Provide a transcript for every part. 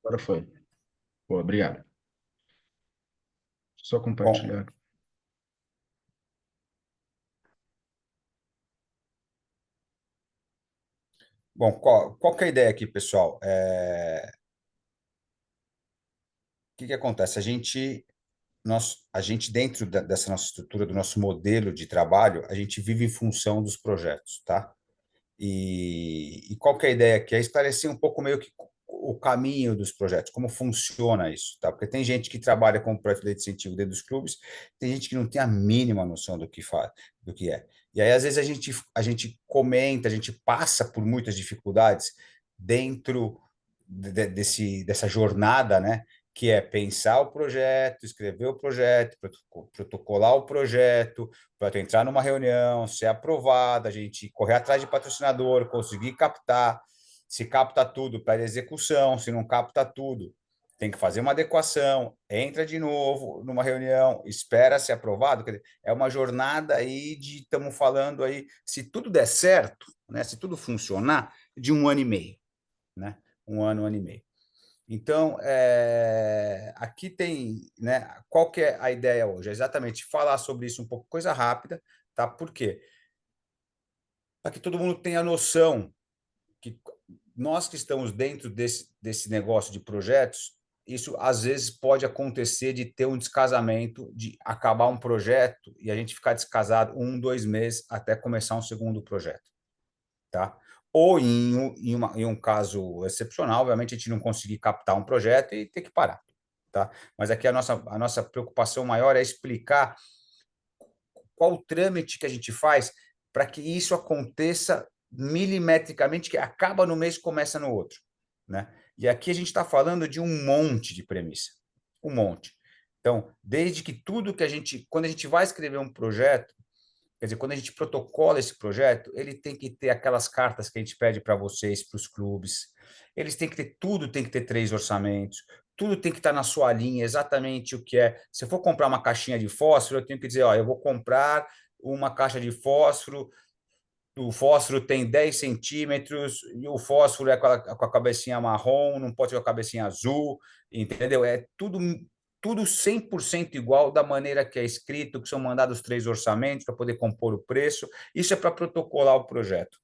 Agora foi. Pô, obrigado. Só Bom, compartilhar. bom, qual que é a ideia aqui, pessoal? O que que acontece? A gente dentro dessa nossa estrutura, do nosso modelo de trabalho, a gente vive em função dos projetos, tá? E qual que é a ideia aqui? É esclarecer um pouco meio que o caminho dos projetos, como funciona isso, tá? Porque tem gente que trabalha com projeto de incentivo dentro dos clubes, tem gente que não tem a mínima noção do que faz, do que é. E aí, às vezes, a gente comenta, a gente passa por muitas dificuldades dentro dessa jornada, né? Que é pensar o projeto, escrever o projeto, protocolar o projeto, para entrar numa reunião, ser aprovada, a gente correr atrás de patrocinador, conseguir captar, se capta tudo para execução, se não capta tudo, tem que fazer uma adequação, entra de novo numa reunião, espera ser aprovado, quer dizer, é uma jornada aí de, estamos falando aí, se tudo der certo, né, se tudo funcionar, de 1 ano e meio, né, 1 ano, 1 ano e meio. Então, aqui tem, né, qual que é a ideia hoje? É exatamente falar sobre isso um pouco, coisa rápida, tá? Por quê? Para que todo mundo tenha noção que nós que estamos dentro desse negócio de projetos, isso às vezes pode acontecer de ter um descasamento, de acabar um projeto e a gente ficar descasado 1, 2 meses até começar um segundo projeto, tá? Ou em um caso excepcional, obviamente a gente não conseguir captar um projeto e ter que parar, tá? Mas aqui a nossa preocupação maior é explicar qual o trâmite que a gente faz para que isso aconteça milimetricamente, que acaba no mês e começa no outro, né? E aqui a gente está falando de um monte de premissa, um monte. Então, desde que tudo que quando a gente vai escrever um projeto, quer dizer, quando a gente protocola esse projeto, ele tem que ter aquelas cartas que a gente pede para vocês, para os clubes. Eles têm que ter tudo, tem que ter 3 orçamentos. Tudo tem que estar na sua linha, exatamente o que é. Se eu for comprar uma caixinha de fósforo, eu tenho que dizer, ó, eu vou comprar uma caixa de fósforo. O fósforo tem 10 centímetros e o fósforo é com a cabecinha marrom, não pode ser com a cabecinha azul, entendeu? É tudo 100% igual da maneira que é escrito, que são mandados 3 orçamentos para poder compor o preço. Isso é para protocolar o projeto,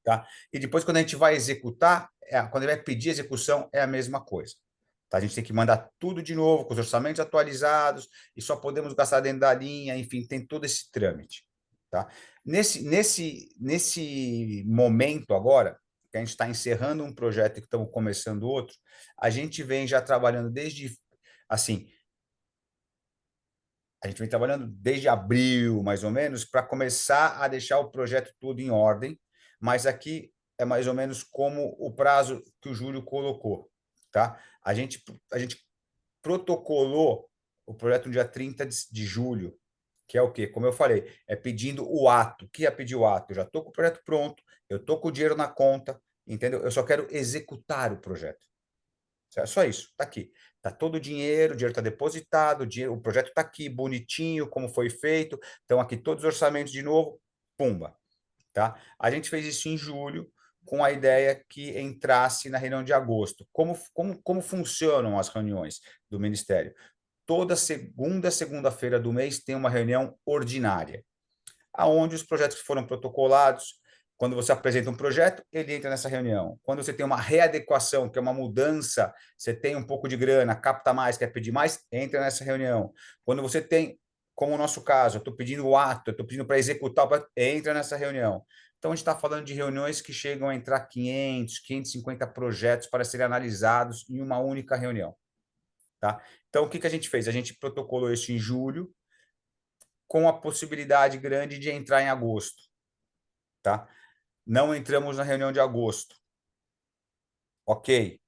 tá? E depois, quando a gente vai executar, quando ele vai pedir execução, é a mesma coisa. Tá? A gente tem que mandar tudo de novo, com os orçamentos atualizados, e só podemos gastar dentro da linha, enfim, tem todo esse trâmite. Tá? Nesse momento agora, que a gente está encerrando um projeto e que estamos começando outro, a gente vem já trabalhando assim, a gente vem trabalhando desde abril, mais ou menos, para começar a deixar o projeto todo em ordem, mas aqui é mais ou menos como o prazo que o Júlio colocou, tá? A gente protocolou o projeto no dia 30 de julho, que é o quê? Como eu falei, é pedindo o ato. O que é pedir o ato? Eu já estou com o projeto pronto, eu estou com o dinheiro na conta, entendeu? Eu só quero executar o projeto. É só isso, está aqui. Está todo o dinheiro está depositado, o projeto está aqui, bonitinho, como foi feito. Então, aqui todos os orçamentos de novo, pumba. Tá? A gente fez isso em julho, com a ideia que entrasse na reunião de agosto. Como funcionam as reuniões do Ministério? Toda segunda-feira do mês tem uma reunião ordinária aonde os projetos que foram protocolados, quando você apresenta um projeto, ele entra nessa reunião. Quando você tem uma readequação, que é uma mudança, você tem um pouco de grana, capta mais, quer pedir mais, entra nessa reunião. Quando você tem, como o nosso caso, eu estou pedindo o ato, eu estou pedindo para executar, entra nessa reunião. Então, a gente está falando de reuniões que chegam a entrar 500, 550 projetos para serem analisados em uma única reunião. Tá? Então, o que a gente fez? A gente protocolou isso em julho, com a possibilidade grande de entrar em agosto. Tá? Não entramos na reunião de agosto. Ok,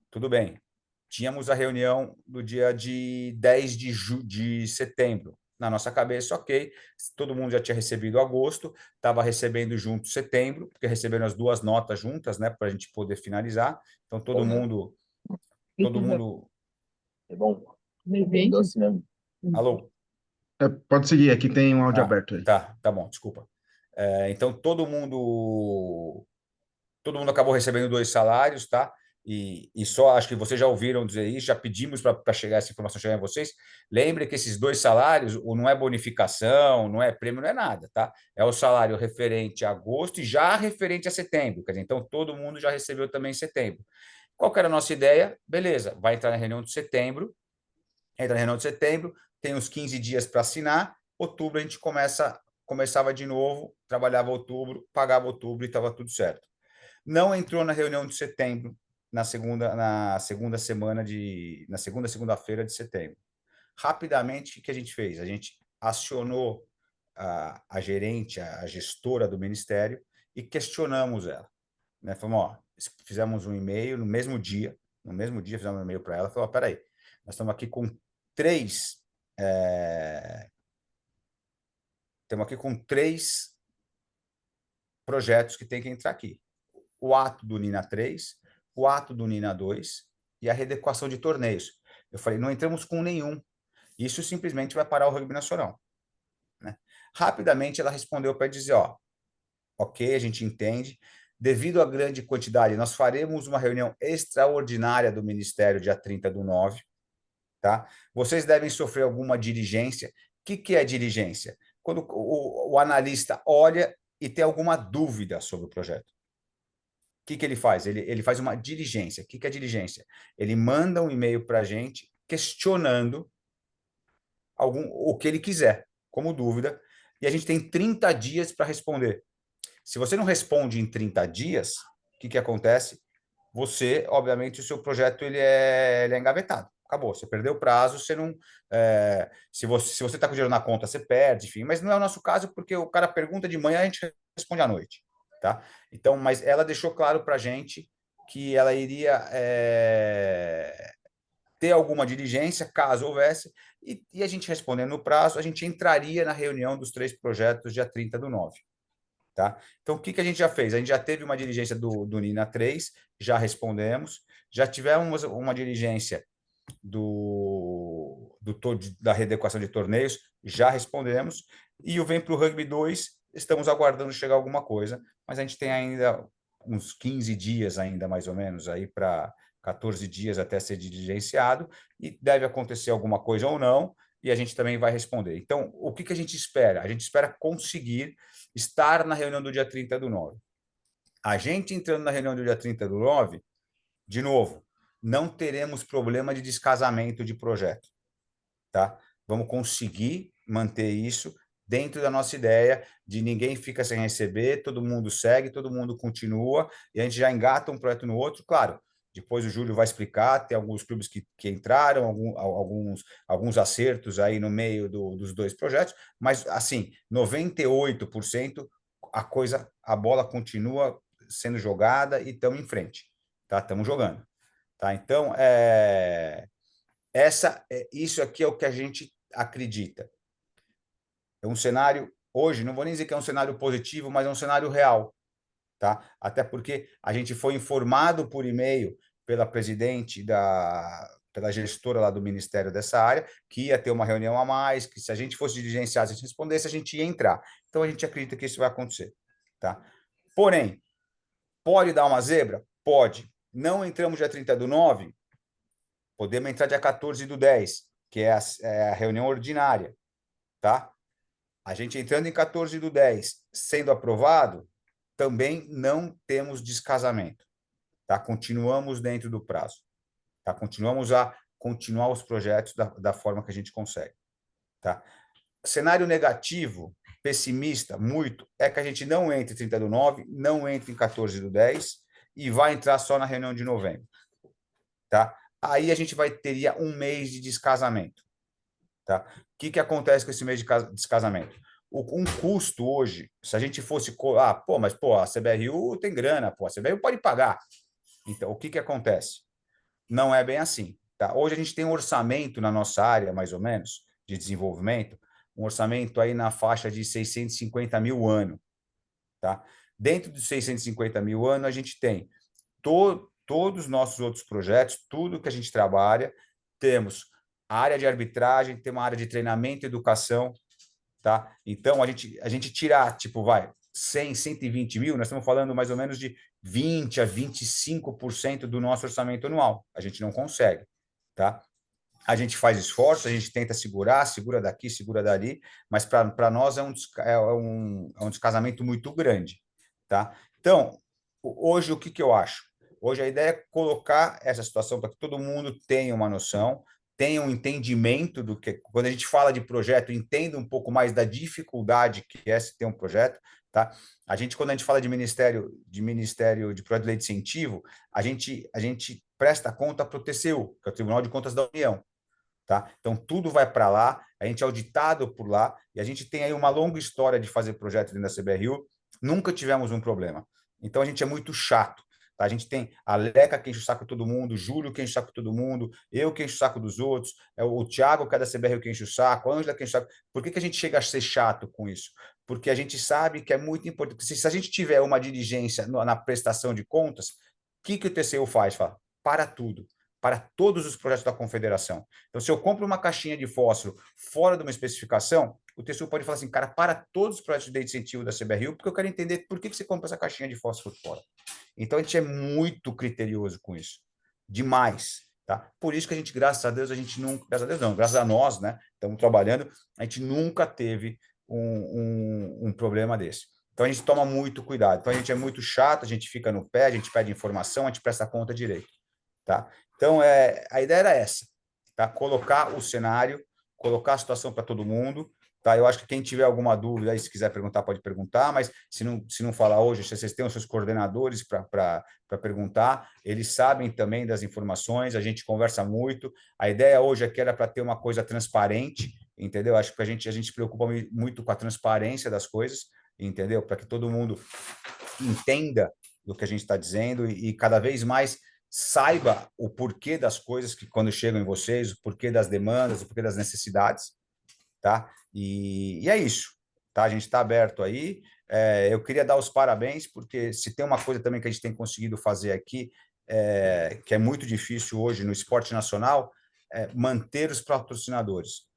tudo bem. Tínhamos a reunião do dia de 10 de setembro. Na nossa cabeça, ok, todo mundo já tinha recebido agosto, estava recebendo junto setembro, porque receberam as duas notas juntas, né, para a gente poder finalizar. Então, todo Bom, mundo, todo mundo. é bom. Bem doce mesmo. Alô? Pode seguir, aqui tem um áudio Ah, aberto aí. tá bom, desculpa. Então, todo mundo acabou recebendo 2 salários, tá? e só acho que vocês já ouviram dizer isso, já pedimos para chegar essa informação chegar em vocês. Lembre que esses dois salários, não é bonificação, não é prêmio, não é nada, tá? É o salário referente a agosto e já referente a setembro. Quer dizer, então todo mundo já recebeu também em setembro. Qual que era a nossa ideia? Beleza, vai entrar na reunião de setembro, entra na reunião de setembro, tem uns 15 dias para assinar, outubro a gente começava de novo, trabalhava outubro, pagava outubro e estava tudo certo. Não entrou na reunião de setembro, na segunda-feira de setembro. Rapidamente, o que a gente fez? A gente acionou a gerente, a gestora do ministério e questionamos ela. Né? Falamos, ó, fizemos um e-mail no mesmo dia fizemos um e-mail para ela, falou, peraí, nós estamos aqui com três, é, estamos aqui com três projetos que tem que entrar aqui. O ato do Nina 3, o ato do Nina 2 e a readequação de torneios. Eu falei, não entramos com nenhum. Isso simplesmente vai parar o rugby nacional. Né? Rapidamente ela respondeu para dizer, ó, ok, a gente entende. Devido à grande quantidade, nós faremos uma reunião extraordinária do Ministério dia 30/9, tá? Vocês devem sofrer alguma diligência. O que é diligência? Quando o analista olha e tem alguma dúvida sobre o projeto. O que ele faz? Ele faz uma diligência. O que é diligência? Ele manda um e-mail para a gente questionando o que ele quiser, como dúvida, e a gente tem 30 dias para responder. Se você não responde em 30 dias, o que acontece? Você, obviamente, o seu projeto ele é engavetado. Acabou, você perdeu o prazo, você não. Se você está com dinheiro na conta, você perde, enfim. Mas não é o nosso caso, porque o cara pergunta de manhã, a gente responde à noite. Tá? Então, mas ela deixou claro para a gente que ela iria ter alguma diligência, caso houvesse, e a gente respondendo no prazo, a gente entraria na reunião dos três projetos dia 30/9. Tá? Então, o que a gente já fez? A gente já teve uma diligência do Nina 3, já respondemos, já tivemos uma diligência da readequação de torneios, já respondemos, e o Vem para o Rugby 2, estamos aguardando chegar alguma coisa, mas a gente tem ainda uns 15 dias ainda, mais ou menos, aí para 14 dias até ser diligenciado, e deve acontecer alguma coisa ou não, e a gente também vai responder. Então, o que a gente espera? A gente espera conseguir estar na reunião do dia 30/9. A gente entrando na reunião do dia 30/9, de novo, não teremos problema de descasamento de projeto, tá? Vamos conseguir manter isso dentro da nossa ideia de ninguém fica sem receber, todo mundo segue, todo mundo continua, e a gente já engata um projeto no outro, claro. Depois o Júlio vai explicar, tem alguns clubes que entraram, alguns acertos aí no meio dos dois projetos, mas assim, 98% a bola continua sendo jogada e estamos em frente, tá? Estamos jogando. Tá? Então, isso aqui é o que a gente acredita. É um cenário, hoje, não vou nem dizer que é um cenário positivo, mas é um cenário real. Tá? Até porque a gente foi informado por e-mail pela presidente pela gestora lá do Ministério dessa área, que ia ter uma reunião a mais, que se a gente fosse diligenciado, se a gente respondesse, a gente ia entrar. Então, a gente acredita que isso vai acontecer. Tá? Porém, pode dar uma zebra? Pode. Não entramos dia 30/9, podemos entrar dia 14/10, que é a reunião ordinária, tá? A gente entrando em 14/10, sendo aprovado, também não temos descasamento, tá? Continuamos dentro do prazo, tá? Continuar os projetos da forma que a gente consegue, tá? Cenário negativo, pessimista, muito, é que a gente não entre em 30/9, não entre em 14/10 e vai entrar só na reunião de novembro, tá? Aí a gente teria um mês de descasamento. Tá? O que acontece com esse mês de descasamento? Um custo hoje, se a gente fosse. Mas a CBRU tem grana, a CBRU pode pagar. Então, o que acontece? Não é bem assim. Tá? Hoje a gente tem um orçamento na nossa área, mais ou menos, de desenvolvimento, um orçamento aí na faixa de 650 mil ano. Tá? Dentro dos 650 mil ano, a gente tem todos os nossos outros projetos, tudo que a gente trabalha, temos a área de arbitragem, tem uma área de treinamento e educação, tá? Então, a gente tirar, tipo, 100, 120 mil, nós estamos falando mais ou menos de 20 a 25% do nosso orçamento anual. A gente não consegue, tá? A gente faz esforço, a gente tenta segurar, segura daqui, segura dali, mas para nós é um descasamento muito grande, tá? Então, hoje o que, que eu acho? Hoje a ideia é colocar essa situação para que todo mundo tenha uma noção, tenha um entendimento do que, quando a gente fala de projeto, entenda um pouco mais da dificuldade que é se ter um projeto, tá? A gente, quando a gente fala de ministério de projeto de lei de incentivo, a gente presta conta para o TCU, que é o Tribunal de Contas da União. Tá? Então, tudo vai para lá, a gente é auditado por lá, e a gente tem aí uma longa história de fazer projeto dentro da CBRU, nunca tivemos um problema. Então, a gente é muito chato. Tá? A gente tem a Leca que enche o saco de todo mundo, o Júlio que enche o saco de todo mundo, eu que enche o saco dos outros, é o Thiago que é da CBRU que enche o saco, a Ângela que enche o saco. Por que, que a gente chega a ser chato com isso? Porque a gente sabe que é muito importante. Se a gente tiver uma diligência na prestação de contas, o que, que o TCU faz? Fala, para tudo, para todos os projetos da confederação. Então, se eu compro uma caixinha de fósforo fora de uma especificação, o TCU pode falar assim, cara, para todos os projetos de incentivo da CBRU, porque eu quero entender por que você compra essa caixinha de fósforo fora. Então, a gente é muito criterioso com isso. Demais. Tá? Por isso que a gente, graças a Deus, a gente nunca, graças a Deus não, graças a nós, né, estamos trabalhando, a gente nunca teve um problema desse. Então, a gente toma muito cuidado. Então, a gente é muito chato, a gente fica no pé, a gente pede informação, a gente presta conta direito. Tá? Então, a ideia era essa, tá? Colocar o cenário, colocar a situação para todo mundo, tá? Eu acho que quem tiver alguma dúvida, aí, se quiser perguntar, pode perguntar, mas se não falar hoje, se vocês têm os seus coordenadores para perguntar, eles sabem também das informações, a gente conversa muito. A ideia hoje aqui era para ter uma coisa transparente, entendeu? Acho que a gente se preocupa muito com a transparência das coisas, entendeu? Para que todo mundo entenda do que a gente está dizendo e cada vez mais saiba o porquê das coisas que quando chegam em vocês, o porquê das demandas, o porquê das necessidades, tá? E é isso, tá? A gente está aberto aí. Eu queria dar os parabéns, porque se tem uma coisa também que a gente tem conseguido fazer aqui, que é muito difícil hoje no esporte nacional, é manter os patrocinadores,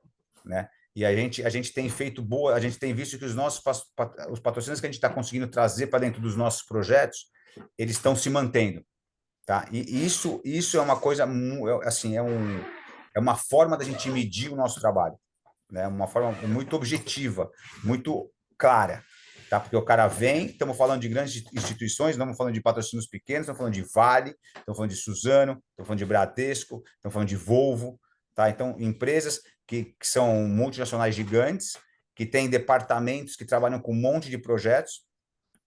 né? E a gente tem feito boa, a gente tem visto que os patrocínios que a gente está conseguindo trazer para dentro dos nossos projetos, eles estão se mantendo, tá? E isso é uma coisa, assim, é uma forma da gente medir o nosso trabalho, né? Uma forma muito objetiva, muito clara, tá? Porque o cara vem, estamos falando de grandes instituições, não estamos falando de patrocínios pequenos, estamos falando de Vale, estamos falando de Suzano, estamos falando de Bradesco, estamos falando de Volvo, tá? Então, empresas que são multinacionais gigantes, que têm departamentos que trabalham com um monte de projetos,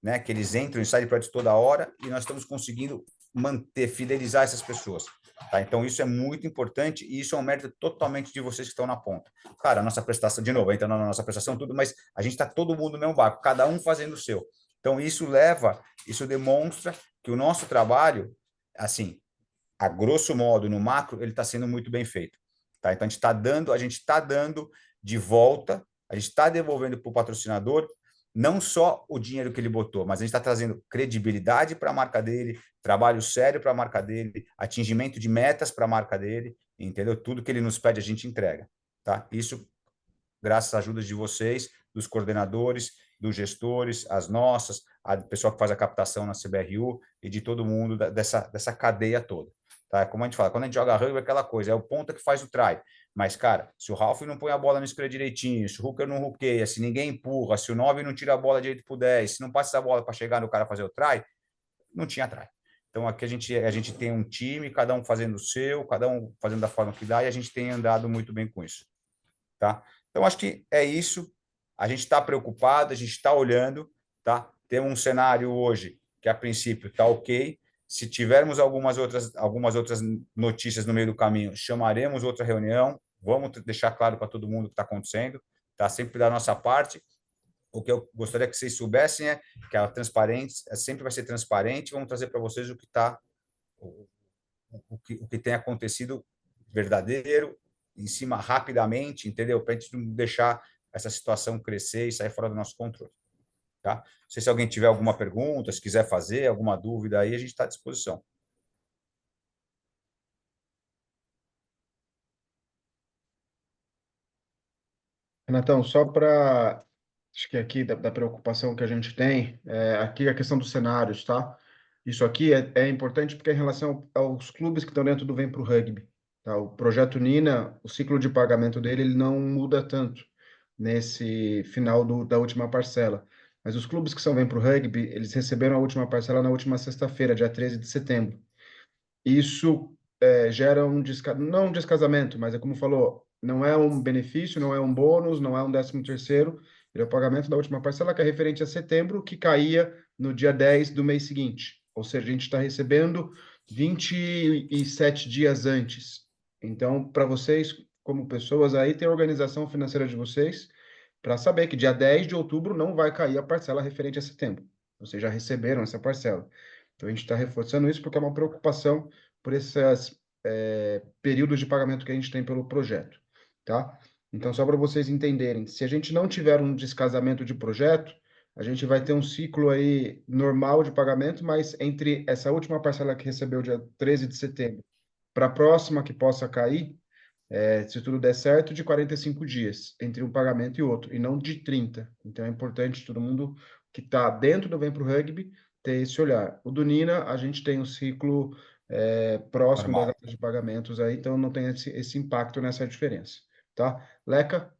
né? Que eles entram e saem de projetos toda hora, e nós estamos conseguindo manter, fidelizar essas pessoas. Tá? Então, isso é muito importante e isso é um mérito totalmente de vocês que estão na ponta. Cara, a nossa prestação, de novo, entra na nossa prestação, tudo, mas a gente está todo mundo no mesmo barco, cada um fazendo o seu. Então, isso demonstra que o nosso trabalho, assim, a grosso modo, no macro, ele está sendo muito bem feito. Tá? Então, a gente está dando de volta, a gente está devolvendo para o patrocinador não só o dinheiro que ele botou, mas a gente está trazendo credibilidade para a marca dele, trabalho sério para a marca dele, atingimento de metas para a marca dele, entendeu? Tudo que ele nos pede, a gente entrega. Tá? Isso graças às ajudas de vocês, dos coordenadores, dos gestores, as nossas, a pessoa que faz a captação na CBRU e de todo mundo dessa cadeia toda. Tá? Como a gente fala, quando a gente joga rugby, é aquela coisa, é o ponta que faz o try. Mas, cara, se o Ralf não põe a bola no square direitinho, se o hooker não hookeia, se ninguém empurra, se o 9 não tira a bola direito pro 10, se não passa a bola para chegar no cara fazer o try, não tinha try. Então, aqui a gente tem um time, cada um fazendo o seu, cada um fazendo da forma que dá, e a gente tem andado muito bem com isso. Tá? Então, acho que é isso. A gente está preocupado, a gente está olhando, tá? Temos um cenário hoje que, a princípio, está ok. Se tivermos algumas outras notícias no meio do caminho, chamaremos outra reunião. Vamos deixar claro para todo mundo o que está acontecendo, tá? Sempre da nossa parte. O que eu gostaria que vocês soubessem é que a transparência sempre vai ser transparente. Vamos trazer para vocês o que tem acontecido verdadeiro, em cima rapidamente, entendeu? Para a gente não deixar essa situação crescer e sair fora do nosso controle. Tá? Não sei se alguém tiver alguma pergunta, se quiser fazer, alguma dúvida aí, a gente está à disposição. Renatão, só para Acho que aqui da preocupação que a gente tem, aqui a questão dos cenários, tá? Isso aqui é importante porque é em relação aos clubes que estão dentro do Vem Pro Rugby, tá? O projeto Nina, o ciclo de pagamento dele, ele não muda tanto nesse final da última parcela. Mas os clubes que são Vem Pro Rugby, eles receberam a última parcela na última sexta-feira, dia 13 de setembro. Isso gera não um descasamento, mas é como falou, não é um benefício, não é um bônus, não é um 13º, ele é o pagamento da última parcela que é referente a setembro, que caía no dia 10 do mês seguinte. Ou seja, a gente está recebendo 27 dias antes. Então, para vocês, como pessoas aí, tem a organização financeira de vocês para saber que dia 10 de outubro não vai cair a parcela referente a setembro. Vocês já receberam essa parcela. Então, a gente está reforçando isso porque é uma preocupação por esses períodos de pagamento que a gente tem pelo projeto, tá? Então, só para vocês entenderem, se a gente não tiver um descasamento de projeto, a gente vai ter um ciclo aí normal de pagamento, mas entre essa última parcela que recebeu dia 13 de setembro para a próxima que possa cair, se tudo der certo, de 45 dias entre um pagamento e outro, e não de 30. Então é importante todo mundo que está dentro do Vem Pro Rugby ter esse olhar. O do Nina, a gente tem um ciclo próximo das Normal. datas de pagamentos aí, então não tem esse impacto nessa diferença, tá? Leca?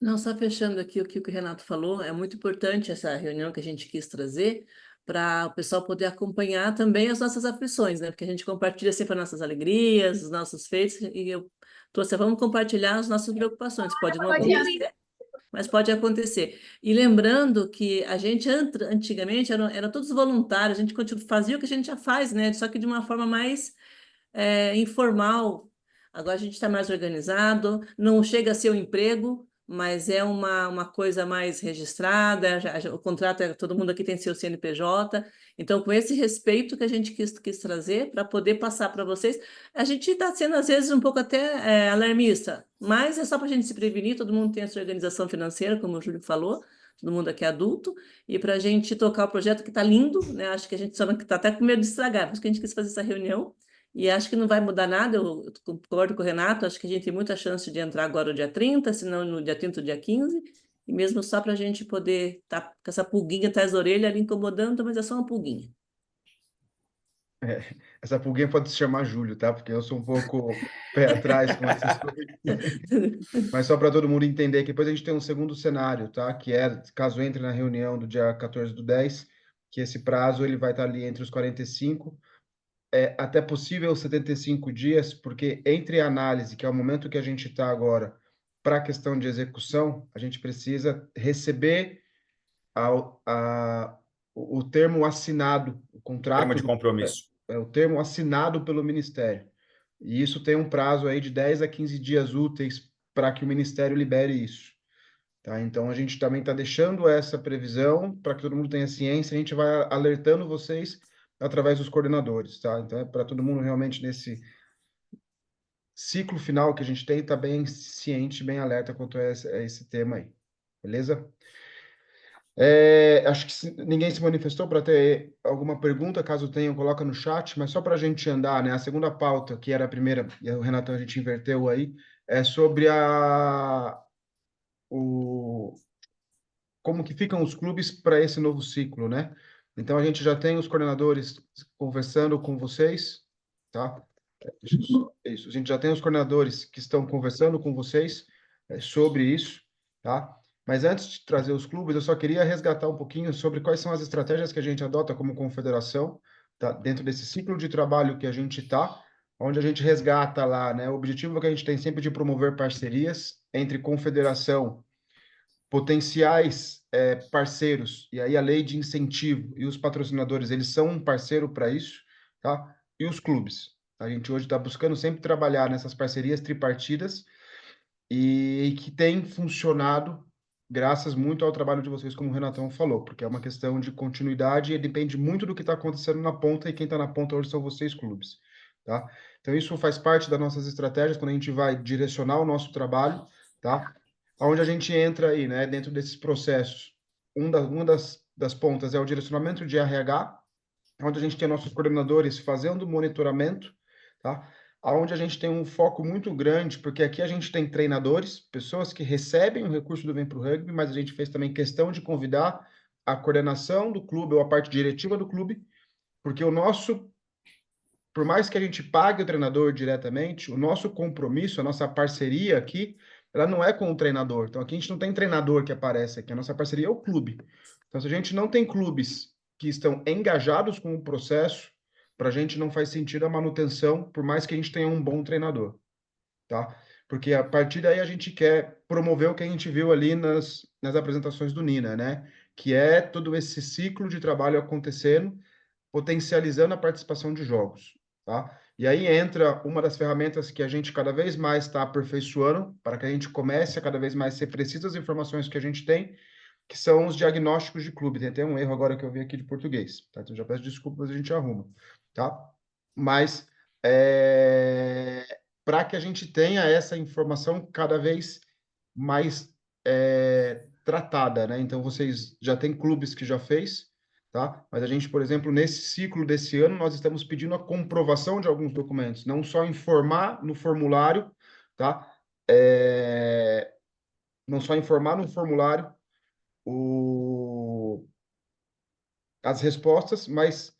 Não, só fechando aqui o que o Renato falou, é muito importante essa reunião que a gente quis trazer para o pessoal poder acompanhar também as nossas aflições, né? Porque a gente compartilha sempre as nossas alegrias, os nossos feitos, e eu trouxe, vamos compartilhar as nossas preocupações. Pode não acontecer, mas pode acontecer. E lembrando que a gente antigamente eram todos voluntários, a gente fazia o que a gente já faz, né? Só que de uma forma mais informal. Agora a gente está mais organizado, não chega a ser um emprego, mas é uma coisa mais registrada, o contrato todo mundo aqui tem seu CNPJ, então com esse respeito que a gente quis trazer para poder passar para vocês, a gente está sendo às vezes um pouco até alarmista, mas é só para a gente se prevenir, todo mundo tem a sua organização financeira, como o Júlio falou, todo mundo aqui é adulto, e para a gente tocar o projeto que está lindo, né? Acho que a gente só está até com medo de estragar, por isso que a gente quis fazer essa reunião, e acho que não vai mudar nada, eu concordo com o Renato, acho que a gente tem muita chance de entrar agora no dia 30, se não no dia 30 ou dia 15, e mesmo só para a gente poder estar com essa pulguinha atrás da orelha ali incomodando, mas é só uma pulguinha. Essa pulguinha pode se chamar Júlio, tá? Porque eu sou um pouco pé atrás com essas coisas. Mas só para todo mundo entender que depois a gente tem um segundo cenário, tá? Que é, caso entre na reunião do dia 14 do 10, que esse prazo ele vai estar ali entre os 45, até possível 75 dias, porque entre a análise, que é o momento que a gente está agora, para a questão de execução, a gente precisa receber a, o termo assinado, o Termo contrato, de compromisso. o termo assinado pelo Ministério. E isso tem um prazo aí de 10 a 15 dias úteis para que o Ministério libere isso. Tá? Então, a gente também está deixando essa previsão para que todo mundo tenha ciência, a gente vai alertando vocês através dos coordenadores, tá? Então, é para todo mundo realmente nesse ciclo final que a gente tem, tá bem ciente, bem alerta quanto a esse tema aí, beleza? Acho que ninguém se manifestou para ter alguma pergunta, caso tenham, coloca no chat, mas só para a gente andar, né? A segunda pauta, que era a primeira, e o Renato a gente inverteu aí, é sobre como que ficam os clubes para esse novo ciclo, né? Então, a gente já tem os coordenadores conversando com vocês, tá? Isso. A gente já tem os coordenadores que estão conversando com vocês sobre isso, tá? Mas antes de trazer os clubes, eu só queria resgatar um pouquinho sobre quais são as estratégias que a gente adota como confederação, tá? Dentro desse ciclo de trabalho que a gente está, onde a gente resgata lá, né? O objetivo que a gente tem sempre de promover parcerias entre confederação, potenciais parceiros, e aí a lei de incentivo e os patrocinadores, eles são um parceiro para isso, tá? E os clubes. A gente hoje está buscando sempre trabalhar nessas parcerias tripartidas e que tem funcionado graças muito ao trabalho de vocês, como o Renatão falou, porque é uma questão de continuidade e depende muito do que está acontecendo na ponta, e quem está na ponta hoje são vocês, clubes, tá? Então, isso faz parte das nossas estratégias quando a gente vai direcionar o nosso trabalho, tá? Onde a gente entra aí, né, dentro desses processos. Uma das pontas é o direcionamento de RH, onde a gente tem nossos coordenadores fazendo monitoramento, tá? onde a gente tem um foco muito grande, porque aqui a gente tem treinadores, pessoas que recebem o recurso do Vem Pro Rugby, mas a gente fez também questão de convidar a coordenação do clube ou a parte diretiva do clube, porque por mais que a gente pague o treinador diretamente, o nosso compromisso, a nossa parceria aqui, ela não é com o treinador. Então aqui a gente não tem treinador que aparece aqui, a nossa parceria é o clube. Então se a gente não tem clubes que estão engajados com o processo, para a gente não faz sentido a manutenção, por mais que a gente tenha um bom treinador, tá? Porque a partir daí a gente quer promover o que a gente viu ali nas apresentações do Nina, né? Que é todo esse ciclo de trabalho acontecendo, potencializando a participação de jogos, tá? E aí entra uma das ferramentas que a gente cada vez mais está aperfeiçoando, para que a gente comece a cada vez mais ser preciso das informações que a gente tem, que são os diagnósticos de clube. Tem até um erro agora que eu vi aqui de português, tá? Então já peço desculpas, a gente arruma, tá? Mas para que a gente tenha essa informação cada vez mais tratada, né? Então vocês já têm clubes que já fez, tá? Mas a gente, por exemplo, nesse ciclo desse ano, nós estamos pedindo a comprovação de alguns documentos, não só informar no formulário, tá? Não só informar no formulário as respostas, mas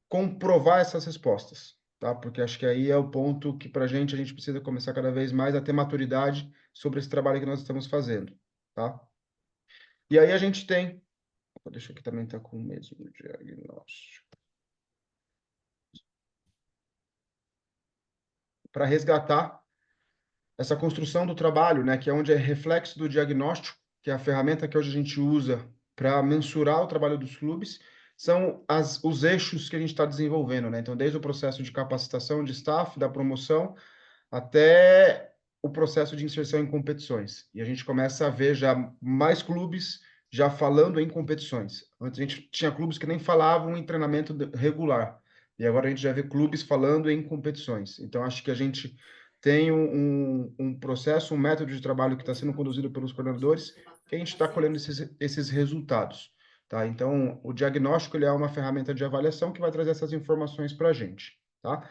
comprovar essas respostas, tá? Porque acho que aí é o ponto que, para a gente precisa começar cada vez mais a ter maturidade sobre esse trabalho que nós estamos fazendo, tá? E aí a gente tem... Deixa eu aqui também estar com o mesmo diagnóstico. Para resgatar essa construção do trabalho, né, que é onde é reflexo do diagnóstico, que é a ferramenta que hoje a gente usa para mensurar o trabalho dos clubes, são os eixos que a gente está desenvolvendo, né? Então, desde o processo de capacitação de staff, da promoção, até o processo de inserção em competições. E a gente começa a ver já mais clubes já falando em competições. Antes a gente tinha clubes que nem falavam em treinamento regular. E agora a gente já vê clubes falando em competições. Então, acho que a gente tem um processo, um método de trabalho que está sendo conduzido pelos coordenadores, que a gente está colhendo esses resultados. Tá? Então, o diagnóstico ele é uma ferramenta de avaliação que vai trazer essas informações para a gente. Tá?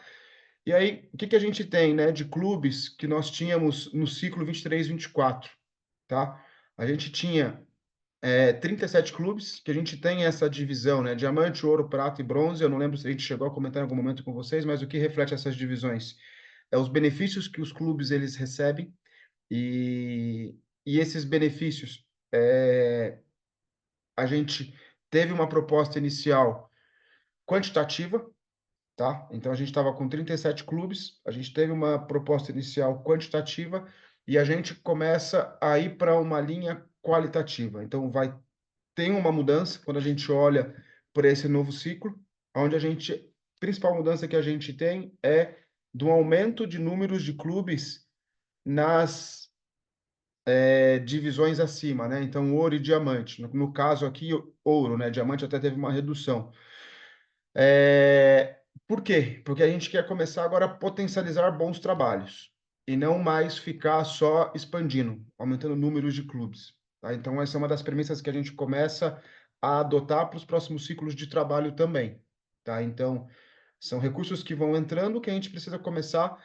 E aí, o que a gente tem, né, de clubes que nós tínhamos no ciclo 23-24, tá? A gente tinha 37 clubes, que a gente tem essa divisão, né, diamante, ouro, prata e bronze. Eu não lembro se a gente chegou a comentar em algum momento com vocês, mas o que reflete essas divisões é os benefícios que os clubes eles recebem e esses benefícios, a gente teve uma proposta inicial quantitativa, tá? Então a gente estava com 37 clubes, a gente teve uma proposta inicial quantitativa e a gente começa a ir para uma linha qualitativa. Então tem uma mudança quando a gente olha para esse novo ciclo, onde principal mudança que a gente tem é do aumento de números de clubes nas divisões acima, né? Então ouro e diamante. No caso aqui, ouro, né? Diamante até teve uma redução. Por quê? Porque a gente quer começar agora a potencializar bons trabalhos e não mais ficar só expandindo, aumentando números de clubes. Tá? Então, essa é uma das premissas que a gente começa a adotar para os próximos ciclos de trabalho também. Tá? Então, são recursos que vão entrando que a gente precisa começar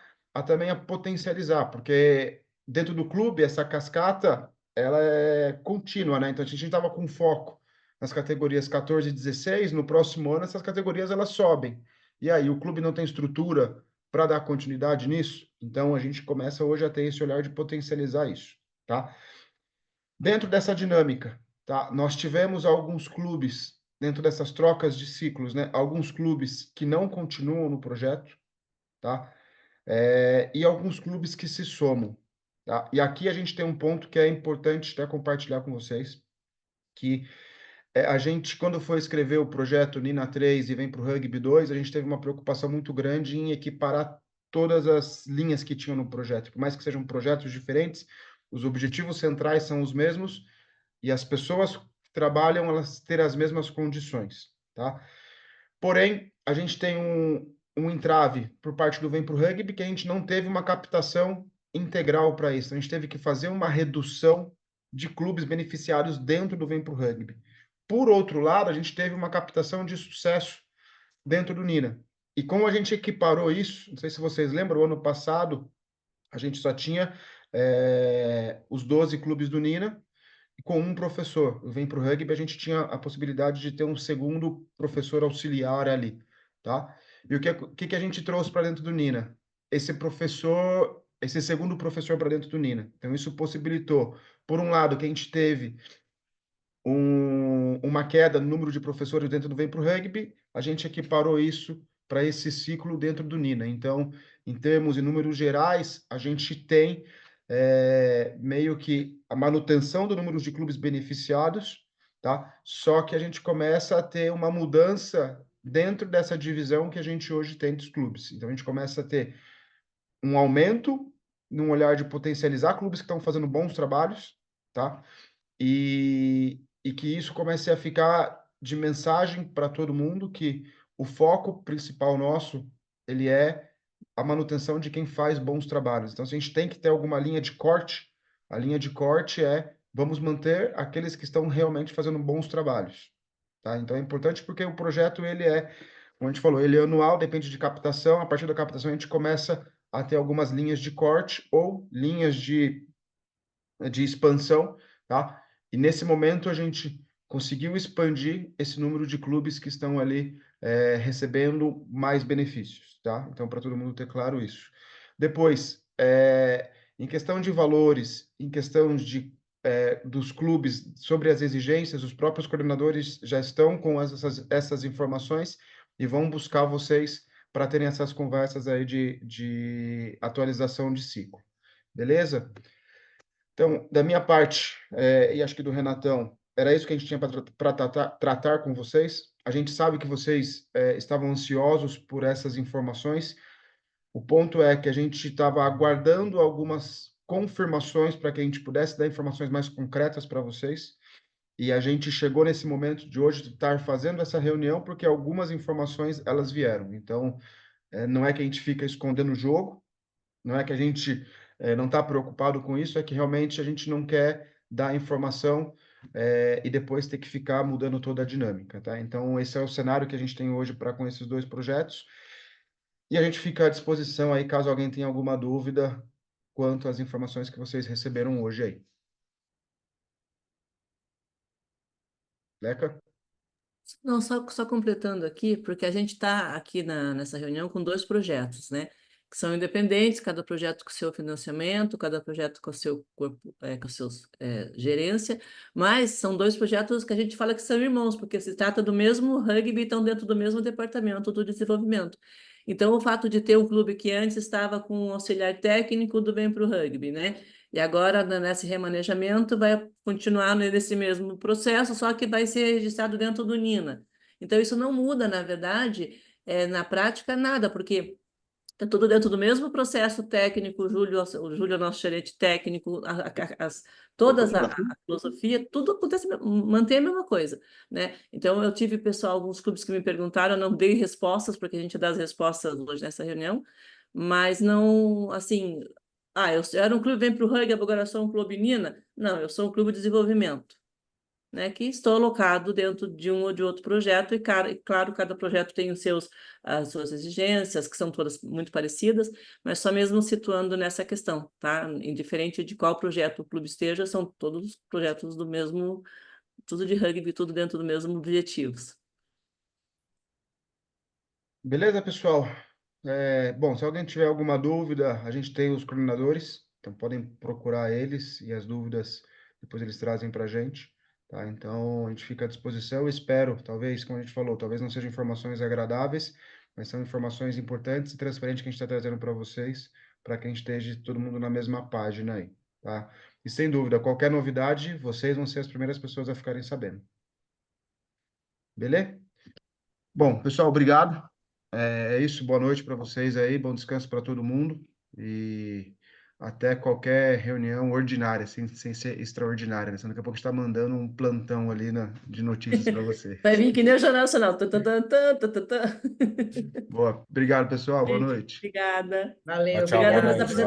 também a potencializar, porque dentro do clube, essa cascata, ela é contínua, né? Então, a gente estava com foco nas categorias 14 e 16, no próximo ano essas categorias elas sobem. E aí, o clube não tem estrutura para dar continuidade nisso? Então, a gente começa hoje a ter esse olhar de potencializar isso, tá? Dentro dessa dinâmica, tá? Nós tivemos alguns clubes, dentro dessas trocas de ciclos, né? Alguns clubes que não continuam no projeto, tá? E alguns clubes que se somam, tá? E aqui a gente tem um ponto que é importante até compartilhar com vocês, que a gente, quando foi escrever o projeto Nina 3 e vem para o Rugby 2, a gente teve uma preocupação muito grande em equiparar todas as linhas que tinham no projeto. Por mais que sejam projetos diferentes, os objetivos centrais são os mesmos e as pessoas que trabalham, elas terem as mesmas condições, tá? Porém, a gente tem um entrave por parte do Vem Pro Rugby, que a gente não teve uma captação integral para isso. A gente teve que fazer uma redução de clubes beneficiários dentro do Vem Pro Rugby. Por outro lado, a gente teve uma captação de sucesso dentro do Nina. E como a gente equiparou isso, não sei se vocês lembram, ano passado a gente só tinha os 12 clubes do Nina, com um professor. Vem para o rugby, a gente tinha a possibilidade de ter um segundo professor auxiliar ali, tá? E o que a gente trouxe para dentro do Nina? Esse segundo professor para dentro do Nina. Então, isso possibilitou, por um lado, que a gente teve uma queda no número de professores dentro do Vem Pro Rugby, a gente equiparou isso para esse ciclo dentro do Nina. Então, em termos e números gerais, a gente tem meio que a manutenção do número de clubes beneficiados, tá? Só que a gente começa a ter uma mudança dentro dessa divisão que a gente hoje tem dos clubes. Então, a gente começa a ter um aumento num olhar de potencializar clubes que estão fazendo bons trabalhos, tá? E que isso comece a ficar de mensagem para todo mundo que o foco principal nosso, ele é a manutenção de quem faz bons trabalhos. Então, se a gente tem que ter alguma linha de corte, a linha de corte é vamos manter aqueles que estão realmente fazendo bons trabalhos, tá? Então, é importante porque o projeto, ele é, como a gente falou, ele é anual, depende de captação. A partir da captação, a gente começa a ter algumas linhas de corte ou linhas de expansão, tá? E nesse momento a gente conseguiu expandir esse número de clubes que estão ali recebendo mais benefícios, tá? Então, para todo mundo ter claro isso. Depois, em questão de valores, em questão dos clubes, sobre as exigências, os próprios coordenadores já estão com essas informações e vão buscar vocês para terem essas conversas aí de atualização de ciclo. Beleza? Então, da minha parte, e acho que do Renatão, era isso que a gente tinha para tratar com vocês. A gente sabe que vocês estavam ansiosos por essas informações. O ponto é que a gente estava aguardando algumas confirmações para que a gente pudesse dar informações mais concretas para vocês. E a gente chegou nesse momento de hoje de estar fazendo essa reunião porque algumas informações elas vieram. Então, não é que a gente fica escondendo o jogo, não é que a gente não está preocupado com isso, é que realmente a gente não quer dar informação e depois ter que ficar mudando toda a dinâmica, tá? Então, esse é o cenário que a gente tem hoje para com esses dois projetos. E a gente fica à disposição aí, caso alguém tenha alguma dúvida quanto às informações que vocês receberam hoje aí. Leca? Não, só completando aqui, porque a gente está aqui nessa reunião com dois projetos, né? Que são independentes, cada projeto com seu financiamento, cada projeto com seu corpo, com a sua gerência, mas são dois projetos que a gente fala que são irmãos, porque se trata do mesmo rugby e estão dentro do mesmo departamento do desenvolvimento. Então, o fato de ter um clube que antes estava com um auxiliar técnico do Bem para o Rugby, né? E agora, nesse remanejamento, vai continuar nesse mesmo processo, só que vai ser registrado dentro do Nina. Então, isso não muda, na verdade, na prática, nada, porque está tudo dentro do mesmo processo técnico. O Júlio é nosso gerente técnico, toda a filosofia, tudo acontece, mantém a mesma coisa, né? Então, eu tive alguns clubes que me perguntaram, eu não dei respostas, porque a gente dá as respostas hoje nessa reunião, mas não, assim, eu era um clube, vem para o rugby, agora eu sou um clube Nina. Não, eu sou um clube de desenvolvimento, né, que estou alocado dentro de um ou de outro projeto, e claro, cada projeto tem as suas exigências, que são todas muito parecidas, mas só mesmo situando nessa questão, tá? Indiferente de qual projeto o clube esteja, são todos projetos do mesmo, tudo de rugby, tudo dentro do mesmo objetivos. Beleza, pessoal? Bom, se alguém tiver alguma dúvida, a gente tem os coordenadores, então podem procurar eles e as dúvidas depois eles trazem para a gente, tá? Então a gente fica à disposição. Eu espero, talvez, como a gente falou, talvez não sejam informações agradáveis, mas são informações importantes e transparentes que a gente está trazendo para vocês, para que a gente esteja todo mundo na mesma página aí, tá? E sem dúvida, qualquer novidade, vocês vão ser as primeiras pessoas a ficarem sabendo. Beleza? Bom, pessoal, obrigado. É isso, boa noite para vocês aí, bom descanso para todo mundo e até qualquer reunião ordinária, sem ser extraordinária, né? Senão daqui a pouco está mandando um plantão ali de notícias para você. Vai vir que nem o Jornal Nacional. Tã, tã, tã, tã, tã, tã, tã. Boa, obrigado, pessoal, boa Gente, noite. obrigada. Valeu, Tchau, Obrigada boa pelas noite. apresentações.